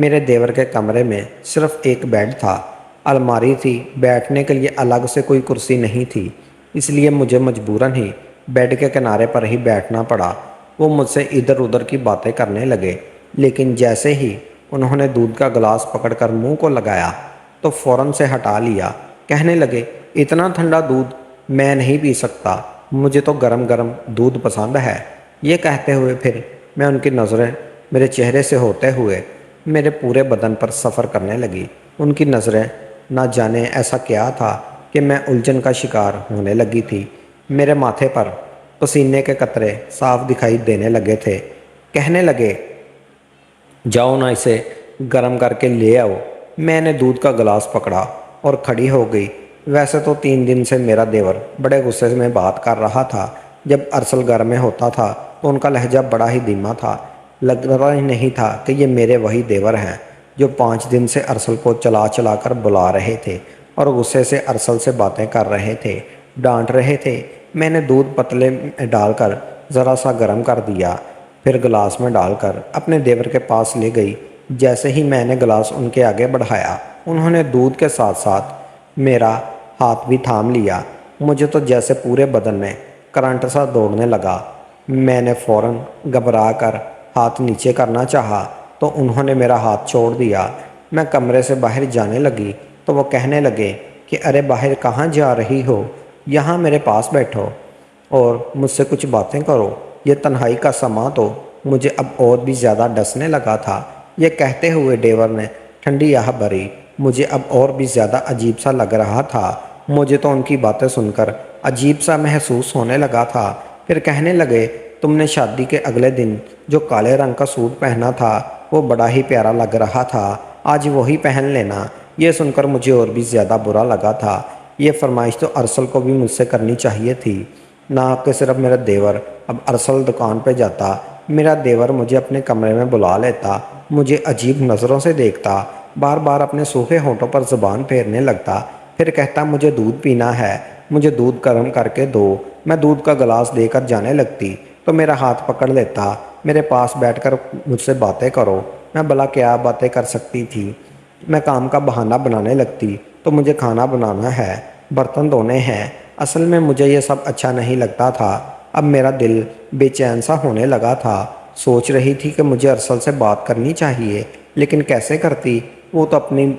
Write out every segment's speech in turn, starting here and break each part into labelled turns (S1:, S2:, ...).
S1: میرے دیور کے کمرے میں صرف ایک بیڈ تھا، الماری تھی، بیٹھنے کے لیے الگ سے کوئی کرسی نہیں تھی، اس لیے مجھے مجبوراً ہی بیڈ کے کنارے پر ہی بیٹھنا پڑا۔ وہ مجھ سے ادھر ادھر کی باتیں کرنے لگے، لیکن جیسے ہی انہوں نے دودھ کا گلاس پکڑ کر منہ کو لگایا تو فوراً سے ہٹا لیا۔ کہنے لگے، اتنا ٹھنڈا دودھ میں نہیں پی سکتا، مجھے تو گرم گرم دودھ پسند ہے۔ یہ کہتے ہوئے پھر میں ان کی نظریں میرے چہرے سے ہوتے ہوئے میرے پورے بدن پر سفر کرنے لگی۔ ان کی نظریں نہ جانے ایسا کیا تھا کہ میں الجھن کا شکار ہونے لگی تھی۔ میرے ماتھے پر پسینے کے قطرے صاف دکھائی دینے لگے تھے۔ کہنے لگے، جاؤ نہ اسے گرم کر کے لے آؤ۔ میں نے دودھ کا گلاس پکڑا اور کھڑی ہو گئی۔ ویسے تو 3 دن سے میرا دیور بڑے غصے میں بات کر رہا تھا۔ جب ارسل گھر میں ہوتا تھا تو ان کا لہجہ بڑا ہی دھیما تھا، لگ رہا ہی نہیں تھا کہ یہ میرے وہی دیور ہیں جو 5 دن سے ارسل کو چلا چلا کر بلا رہے تھے اور غصے سے ارسل سے باتیں کر رہے تھے، ڈانٹ رہے تھے۔ میں نے دودھ پتلے میں ڈال کر ذرا سا گرم کر دیا، پھر گلاس میں ڈال کر اپنے دیور کے پاس لے گئی۔ جیسے ہی میں نے گلاس ان کے آگے بڑھایا، انہوں نے دودھ کے ساتھ ساتھ میرا ہاتھ بھی تھام لیا۔ مجھے تو جیسے پورے بدن میں کرنٹ سا دوڑنے لگا۔ میں نے فوراً گھبرا کر ہاتھ نیچے کرنا چاہا تو انہوں نے میرا ہاتھ چھوڑ دیا۔ میں کمرے سے باہر جانے لگی تو وہ کہنے لگے کہ ارے باہر کہاں جا رہی ہو، یہاں میرے پاس بیٹھو اور مجھ سے کچھ باتیں کرو۔ یہ تنہائی کا سماں تو مجھے اب اور بھی زیادہ ڈسنے لگا تھا۔ یہ کہتے ہوئے دیور نے ٹھنڈی آہ بھری۔ مجھے اب اور بھی زیادہ عجیب سا لگ رہا تھا۔ مجھے تو ان کی باتیں سن کر عجیب سا محسوس ہونے لگا تھا۔ پھر کہنے لگے، تم نے شادی کے اگلے دن جو کالے رنگ کا سوٹ پہنا تھا وہ بڑا ہی پیارا لگ رہا تھا، آج وہی پہن لینا۔ یہ سن کر مجھے اور بھی زیادہ برا لگا تھا۔ یہ فرمائش تو ارسل کو بھی مجھ سے کرنی چاہیے تھی، نہ کہ صرف میرا دیور۔ اب ارسل دکان پہ جاتا، میرا دیور مجھے اپنے کمرے میں بلا لیتا، مجھے عجیب نظروں سے دیکھتا، بار بار اپنے سوکھے ہونٹوں پر زبان پھیرنے لگتا، پھر کہتا مجھے دودھ پینا ہے، مجھے دودھ گرم کر کے دو۔ میں دودھ کا گلاس دے کر جانے لگتی تو میرا ہاتھ پکڑ لیتا، میرے پاس بیٹھ کر مجھ سے باتیں کرو۔ میں بھلا کیا باتیں کر سکتی تھی؟ میں کام کا بہانہ بنانے لگتی تو مجھے کھانا بنانا ہے، برتن دھونے ہیں۔ اصل میں مجھے یہ سب اچھا نہیں لگتا تھا۔ اب میرا دل بے چین سا ہونے لگا تھا۔ سوچ رہی تھی کہ مجھے ارسل سے بات کرنی چاہیے، لیکن کیسے کرتی؟ وہ تو اپنی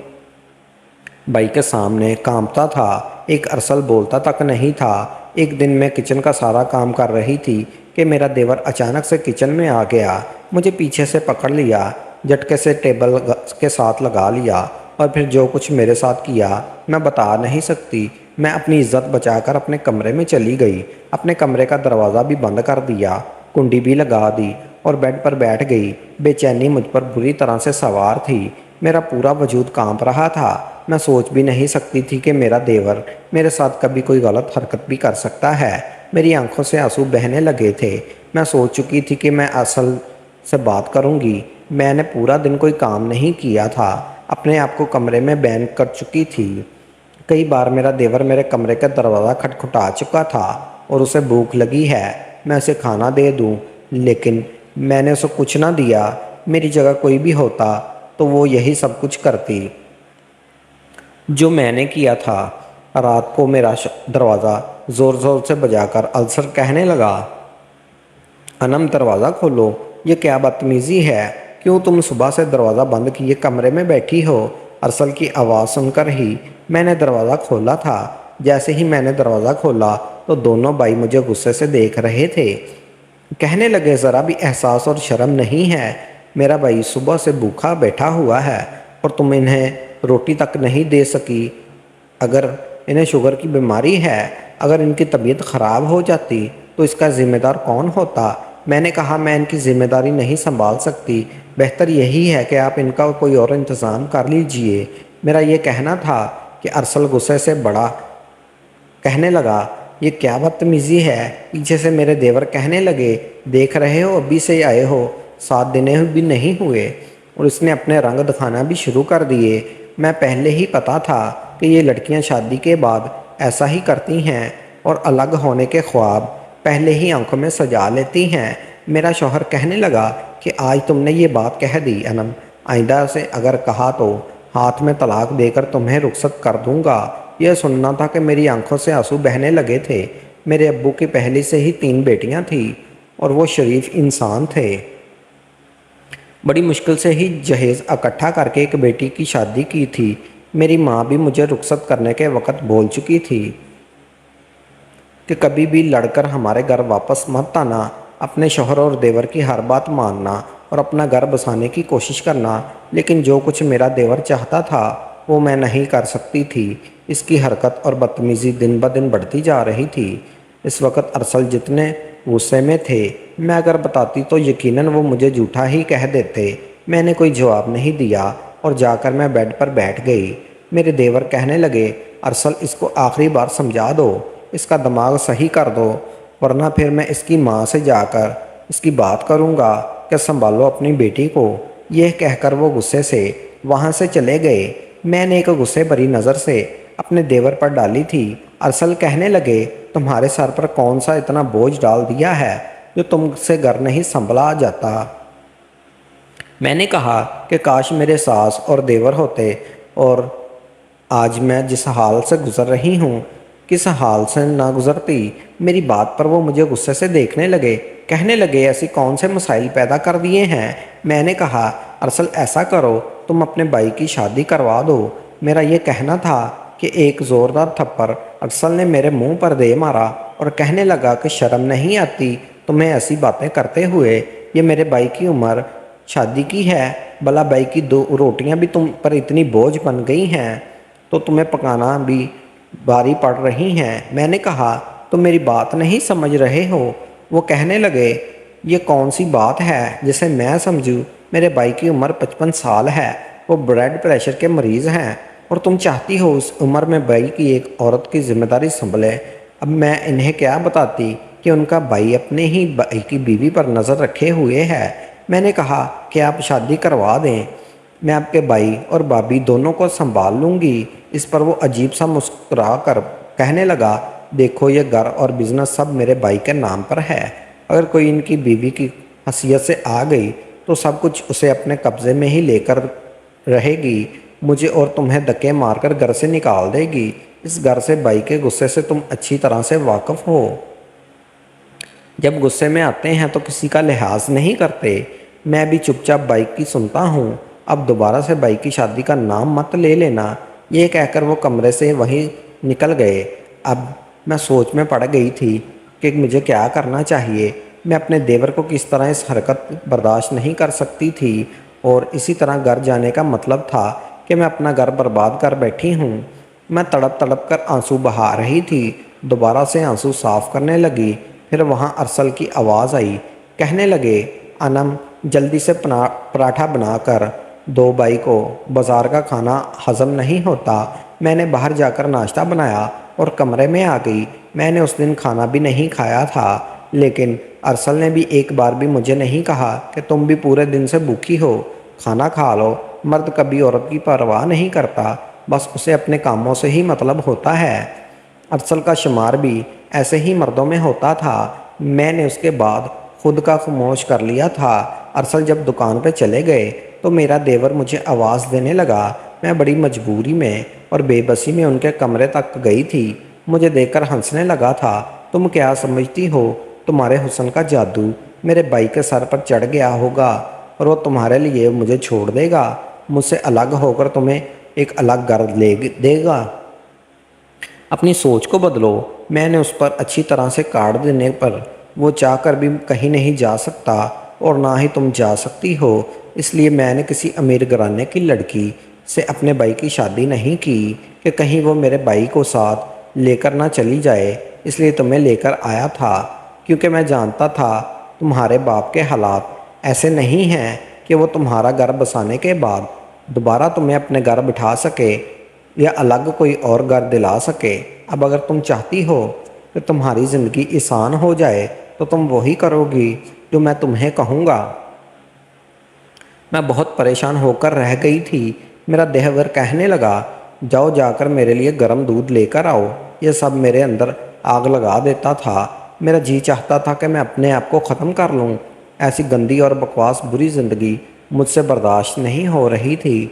S1: بھائی کے سامنے کانپتا تھا، ایک ارسل بولتا تک نہیں تھا۔ ایک دن میں کچن کا سارا کام کر رہی تھی کہ میرا دیور اچانک سے کچن میں آ گیا، مجھے پیچھے سے پکڑ لیا، جھٹکے سے ٹیبل کے ساتھ لگا لیا اور پھر جو کچھ میرے ساتھ کیا میں بتا نہیں سکتی۔ میں اپنی عزت بچا کر اپنے کمرے میں چلی گئی، اپنے کمرے کا دروازہ بھی بند کر دیا، کنڈی بھی لگا دی اور بیڈ پر بیٹھ گئی۔ بے چینی مجھ پر بری طرح سے سوار تھی، میرا پورا وجود کانپ رہا تھا۔ میں سوچ بھی نہیں سکتی تھی کہ میرا دیور میرے ساتھ کبھی کوئی غلط حرکت بھی کر سکتا ہے۔ میری آنکھوں سے آنسو بہنے لگے تھے۔ میں سوچ چکی تھی کہ میں ارسل سے بات کروں گی۔ میں نے پورا دن کوئی کام نہیں کیا تھا، اپنے آپ کو کمرے میں بند کر چکی تھی۔ کئی بار میرا دیور میرے کمرے کا دروازہ کھٹکھٹا چکا تھا اور اسے بھوک لگی ہے، میں اسے کھانا دے دوں، لیکن میں نے اسے کچھ نہ دیا۔ میری جگہ کوئی بھی ہوتا تو وہ یہی سب کچھ کرتی جو میں نے کیا تھا۔ رات کو میرا دروازہ زور زور سے بجا کر ارسل کہنے لگا، انم دروازہ کھولو، یہ کیا بدتمیزی ہے؟ کیوں تم صبح سے دروازہ بند کیے کمرے میں بیٹھی ہو؟ ارسل کی آواز سن کر ہی میں نے دروازہ کھولا تھا۔ جیسے ہی میں نے دروازہ کھولا تو دونوں بھائی مجھے غصے سے دیکھ رہے تھے۔ کہنے لگے، ذرا بھی احساس اور شرم نہیں ہے؟ میرا بھائی صبح سے بھوکا بیٹھا ہوا ہے اور تم انہیں روٹی تک نہیں دے سکی۔ اگر انہیں شوگر کی بیماری ہے، اگر ان کی طبیعت خراب ہو جاتی تو اس کا ذمہ دار کون ہوتا؟ میں نے کہا، میں ان کی ذمہ داری نہیں سنبھال سکتی، بہتر یہی ہے کہ آپ ان کا کوئی اور انتظام کر لیجئے۔ میرا یہ کہنا تھا کہ ارسل غصے سے بڑا کہنے لگا، یہ کیا بدتمیزی ہے؟ پیچھے سے میرے دیور کہنے لگے، دیکھ رہے ہو ابھی سے آئے ہو، 7 دن بھی نہیں ہوئے اور اس نے اپنے رنگ دکھانا بھی شروع کر دیے۔ میں پہلے ہی پتا تھا کہ یہ لڑکیاں شادی کے بعد ایسا ہی کرتی ہیں اور الگ ہونے کے خواب پہلے ہی آنکھوں میں سجا لیتی ہیں۔ میرا شوہر کہنے لگا کہ آج تم نے یہ بات کہہ دی انم، آئندہ سے اگر کہا تو ہاتھ میں طلاق دے کر تمہیں رخصت کر دوں گا۔ یہ سننا تھا کہ میری آنکھوں سے آنسو بہنے لگے تھے۔ میرے ابو کی پہلے سے ہی 3 بیٹیاں تھیں اور وہ شریف انسان تھے۔ بڑی مشکل سے ہی جہیز اکٹھا کر کے ایک بیٹی کی شادی کی تھی۔ میری ماں بھی مجھے رخصت کرنے کے وقت بول چکی تھی کہ کبھی بھی لڑ کر ہمارے گھر واپس مت آنا، اپنے شوہر اور دیور کی ہر بات ماننا اور اپنا گھر بسانے کی کوشش کرنا۔ لیکن جو کچھ میرا دیور چاہتا تھا وہ میں نہیں کر سکتی تھی۔ اس کی حرکت اور بدتمیزی دن بدن بڑھتی جا رہی تھی۔ اس وقت ارسل جتنے غصے میں تھے، میں اگر بتاتی تو یقیناً وہ مجھے جھوٹا ہی کہہ دیتے۔ میں نے کوئی جواب نہیں دیا اور جا کر میں بیڈ پر بیٹھ گئی۔ میرے دیور کہنے لگے، ارسل اس کو آخری بار سمجھا دو، اس کا دماغ صحیح کر دو، ورنہ پھر میں اس کی ماں سے جا کر اس کی بات کروں گا کہ سنبھالو اپنی بیٹی کو۔ یہ کہہ کر وہ غصے سے وہاں سے چلے گئے۔ میں نے ایک غصے بھری نظر سے اپنے دیور پر ڈالی تھی۔ ارسل کہنے لگے، تمہارے سر پر کون سا اتنا بوجھ ڈال دیا ہے جو تم سے گھر نہیں سنبھلا جاتا؟ میں نے کہا کہ کاش میرے ساس اور دیور ہوتے، اور آج میں جس حال سے گزر رہی ہوں کس حال سے نہ گزرتی۔ میری بات پر وہ مجھے غصے سے دیکھنے لگے، کہنے لگے، ایسی کون سے مسائل پیدا کر دیے ہیں؟ میں نے کہا، ارسل ایسا کرو، تم اپنے بھائی کی شادی کروا دو۔ میرا یہ کہنا تھا کہ ایک زوردار تھپڑ ارسل نے میرے منہ پر دے مارا اور کہنے لگا کہ شرم نہیں آتی تمہیں ایسی باتیں کرتے ہوئے؟ یہ میرے بھائی کی عمر شادی کی ہے، بھلا بھائی کی 2 روٹیاں بھی تم پر اتنی بوجھ بن گئی ہیں تو تمہیں پکانا بھی باری پڑ رہی ہیں۔ میں نے کہا، تم میری بات نہیں سمجھ رہے ہو۔ وہ کہنے لگے، یہ کون سی بات ہے جسے میں سمجھوں؟ میرے بھائی کی عمر 55 سال ہے، وہ بلڈ پریشر کے مریض ہیں، اور تم چاہتی ہو اس عمر میں بھائی کی ایک عورت کی ذمہ داری سنبھلے؟ اب میں انہیں کیا بتاتی کہ ان کا بھائی اپنے ہی بھائی کی بیوی پر نظر رکھے ہوئے ہے۔ میں نے کہا کہ آپ شادی کروا دیں، میں آپ کے بھائی اور بھابھی دونوں کو سنبھال لوں گی۔ اس پر وہ عجیب سا مسکرا کر کہنے لگا، دیکھو یہ گھر اور بزنس سب میرے بھائی کے نام پر ہے۔ اگر کوئی ان کی بیوی کی حیثیت سے آ گئی تو سب کچھ اسے اپنے قبضے میں ہی لے کر رہے گی، مجھے اور تمہیں دھکے مار کر گھر سے نکال دے گی۔ اس گھر سے بھائی کے غصے سے تم اچھی طرح سے واقف ہو۔ جب غصے میں آتے ہیں تو کسی کا لحاظ نہیں کرتے۔ میں بھی چپ چاپ بھائی کی سنتا ہوں۔ اب دوبارہ سے بھائی کی شادی کا نام مت لے لینا۔ یہ کہہ کر وہ کمرے سے وہیں نکل گئے۔ اب میں سوچ میں پڑ گئی تھی کہ مجھے کیا کرنا چاہیے۔ میں اپنے دیور کو کس طرح اس حرکت برداشت نہیں کر سکتی تھی، اور اسی طرح گھر جانے کا مطلب تھا کہ میں اپنا گھر برباد کر بیٹھی ہوں۔ میں تڑپ تڑپ کر آنسو بہا رہی تھی۔ دوبارہ سے آنسو صاف کرنے لگی۔ پھر وہاں ارسل کی آواز آئی، کہنے لگے، انم جلدی سے پراٹھا بنا کر دو، بھائی کو بازار کا کھانا ہضم نہیں ہوتا۔ میں نے باہر جا کر ناشتہ بنایا اور کمرے میں آ گئی۔ میں نے اس دن کھانا بھی نہیں کھایا تھا، لیکن ارسل نے بھی ایک بار بھی مجھے نہیں کہا کہ تم بھی پورے دن سے بھوکی ہو، کھانا کھا لو۔ مرد کبھی عورت کی پرواہ نہیں کرتا، بس اسے اپنے کاموں سے ہی مطلب ہوتا ہے۔ ارسل کا شمار بھی ایسے ہی مردوں میں ہوتا تھا۔ میں نے اس کے بعد خود کا خاموش کر لیا تھا۔ ارسل جب دکان پہ چلے گئے تو میرا دیور مجھے آواز دینے لگا۔ میں بڑی مجبوری میں اور بے بسی میں ان کے کمرے تک گئی تھی۔ مجھے دیکھ کر ہنسنے لگا تھا۔ تم کیا سمجھتی ہو تمہارے حسن کا جادو میرے بھائی کے سر پر چڑھ گیا ہوگا اور وہ تمہارے لیے مجھے چھوڑ دے گا، مجھ سے الگ ہو کر تمہیں ایک الگ گھر لے دے گا؟ اپنی سوچ کو بدلو۔ میں نے اس پر اچھی طرح سے کاٹ دینے پر وہ چاہ کر بھی کہیں نہیں جا سکتا، اور نہ ہی تم جا سکتی ہو۔ اس لیے میں نے کسی امیر گھرانے کی لڑکی سے اپنے بھائی کی شادی نہیں کی کہ کہیں وہ میرے بھائی کو ساتھ لے کر نہ چلی جائے۔ اس لیے تمہیں لے کر آیا تھا، کیونکہ میں جانتا تھا تمہارے باپ کے حالات ایسے نہیں ہیں کہ وہ تمہارا گھر بسانے کے بعد دوبارہ تمہیں اپنے گھر بٹھا سکے یا الگ کوئی اور گھر دلا سکے۔ اب اگر تم چاہتی ہو کہ تمہاری زندگی آسان ہو جائے تو تم وہی کرو گی جو میں تمہیں کہوں گا۔ میں بہت پریشان ہو کر رہ گئی تھی۔ میرا دیور کہنے لگا، جاؤ جا کر میرے لیے گرم دودھ لے کر آؤ۔ یہ سب میرے اندر آگ لگا دیتا تھا۔ میرا جی چاہتا تھا کہ میں اپنے آپ کو ختم کر لوں۔ ایسی گندی اور بکواس بری زندگی مجھ سے برداشت نہیں ہو رہی تھی۔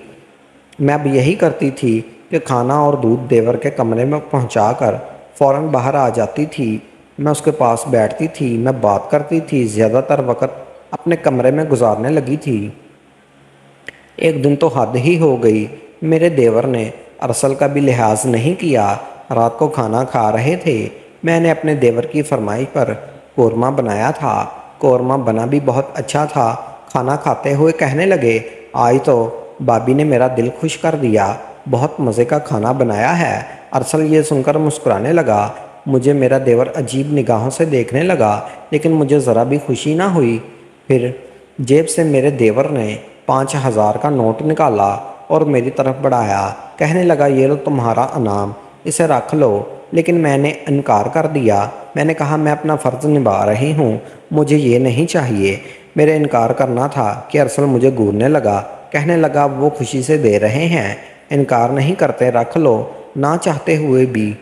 S1: میں اب یہی کرتی تھی کہ کھانا اور دودھ دیور کے کمرے میں پہنچا کر فوراً باہر آ جاتی تھی۔ میں اس کے پاس بیٹھتی تھی، میں بات کرتی تھی، زیادہ تر وقت اپنے کمرے میں گزارنے لگی تھی۔ ایک دن تو حد ہی ہو گئی، میرے دیور نے ارسل کا بھی لحاظ نہیں کیا۔ رات کو کھانا کھا رہے تھے، میں نے اپنے دیور کی فرمائش پر قورمہ بنایا تھا۔ قورمہ بنا بھی بہت اچھا تھا۔ کھانا کھاتے ہوئے کہنے لگے، آج تو بابی نے میرا دل خوش کر دیا، بہت مزے کا کھانا بنایا ہے۔ ارسل یہ سن کر مسکرانے لگا۔ مجھے میرا دیور عجیب نگاہوں سے دیکھنے لگا، لیکن مجھے ذرا بھی خوشی نہ ہوئی۔ پھر جیب سے میرے دیور نے 5,000 کا نوٹ نکالا اور میری طرف بڑھایا، کہنے لگا، یہ لو تمہارا انعام، اسے رکھ لو۔ لیکن میں نے انکار کر دیا۔ میں نے کہا، میں اپنا فرض نبھا رہی ہوں، مجھے یہ نہیں چاہیے۔ میرے انکار کرنا تھا کہ ارسل مجھے گھورنے لگا، کہنے لگا، وہ خوشی سے دے رہے ہیں، انکار نہیں کرتے، رکھ لو۔ نہ چاہتے ہوئے بھی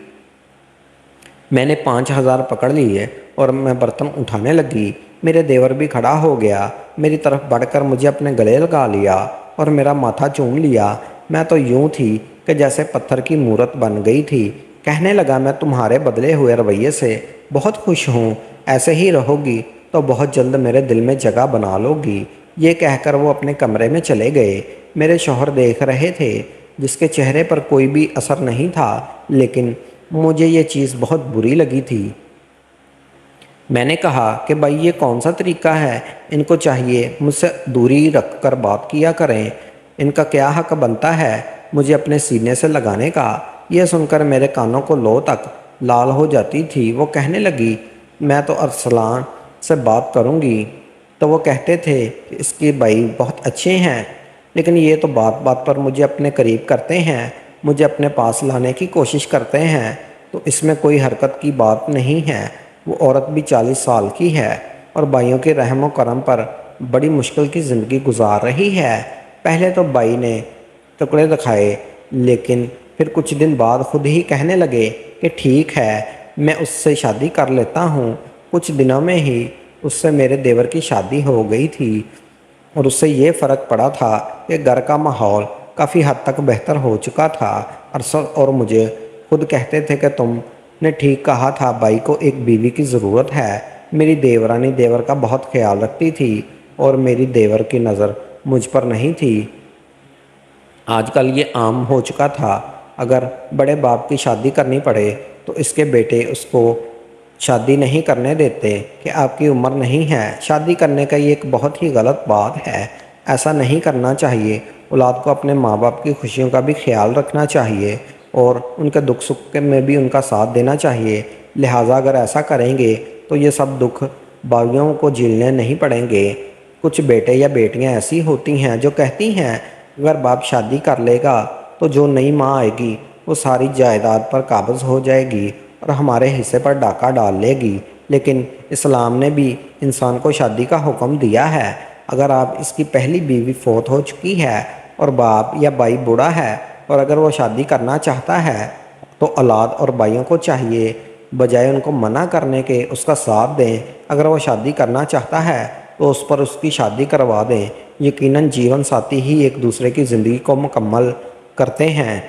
S1: میں نے 5,000 پکڑ لیے اور میں برتن اٹھانے لگی۔ میرے دیور بھی کھڑا ہو گیا، میری طرف بڑھ کر مجھے اپنے گلے لگا لیا اور میرا ماتھا چوم لیا۔ میں تو یوں تھی کہ جیسے پتھر کی مورت بن گئی تھی۔ کہنے لگا، میں تمہارے بدلے ہوئے رویے سے بہت خوش ہوں، ایسے ہی رہو گی تو بہت جلد میرے دل میں جگہ بنا لو گی۔ یہ کہہ کر وہ اپنے کمرے میں چلے گئے۔ میرے شوہر دیکھ رہے تھے، جس کے چہرے پر کوئی بھی اثر نہیں تھا، لیکن مجھے یہ چیز بہت بری لگی تھی۔ میں نے کہا کہ بھائی، یہ کون سا طریقہ ہے؟ ان کو چاہیے مجھ سے دوری رکھ کر بات کیا کریں۔ ان کا کیا حق بنتا ہے مجھے اپنے سینے سے لگانے کا؟ یہ سن کر میرے کانوں کو لو تک لال ہو جاتی تھی۔ وہ کہنے لگی، میں تو ارسلان سے بات کروں گی، تو وہ کہتے تھے کہ اس کے بھائی بہت اچھے ہیں، لیکن یہ تو بات بات پر مجھے اپنے قریب کرتے ہیں، مجھے اپنے پاس لانے کی کوشش کرتے ہیں، تو اس میں کوئی حرکت کی بات نہیں ہے۔ وہ عورت بھی 40 سال کی ہے اور بھائیوں کے رحم و کرم پر بڑی مشکل کی زندگی گزار رہی ہے۔ پہلے تو بھائی نے ٹکڑے دکھائے، لیکن پھر کچھ دن بعد خود ہی کہنے لگے کہ ٹھیک ہے، میں اس سے شادی کر لیتا ہوں۔ کچھ دنوں میں ہی اس سے میرے دیور کی شادی ہو گئی تھی اور اس سے یہ فرق پڑا تھا کہ گھر کا ماحول کافی حد تک بہتر ہو چکا تھا۔ ارسل اور مجھے خود کہتے تھے کہ تم نے ٹھیک کہا تھا، بھائی کو ایک بیوی کی ضرورت ہے۔ میری دیورانی دیور کا بہت خیال رکھتی تھی اور میری دیور کی نظر مجھ پر نہیں تھی۔ آج کل یہ عام ہو چکا تھا، اگر بڑے باپ کی شادی کرنی پڑے تو اس کے بیٹے اس کو شادی نہیں کرنے دیتے کہ آپ کی عمر نہیں ہے۔ شادی کرنے کا یہ ایک بہت ہی غلط بات ہے، ایسا نہیں کرنا چاہیے۔ اولاد کو اپنے ماں باپ کی خوشیوں کا بھی خیال رکھنا چاہیے اور ان کے دکھ سکھ میں بھی ان کا ساتھ دینا چاہیے۔ لہٰذا اگر ایسا کریں گے تو یہ سب دکھ باغیوں کو جھیلنے نہیں پڑیں گے۔ کچھ بیٹے یا بیٹیاں ایسی ہوتی ہیں جو کہتی ہیں، اگر باپ شادی کر لے گا تو جو نئی ماں آئے گی وہ ساری جائیداد پر قابض ہو جائے گی اور ہمارے حصے پر ڈاکہ ڈال لے گی۔ لیکن اسلام نے بھی انسان کو شادی کا حکم دیا ہے۔ اگر آپ اس کی پہلی بیوی فوت ہو چکی ہے اور باپ یا بھائی بوڑھا ہے اور اگر وہ شادی کرنا چاہتا ہے تو اولاد اور بھائیوں کو چاہیے بجائے ان کو منع کرنے کے اس کا ساتھ دیں۔ اگر وہ شادی کرنا چاہتا ہے تو اس پر اس کی شادی کروا دیں۔ یقیناً جیون ساتھی ہی ایک دوسرے کی زندگی کو مکمل کرتے ہیں۔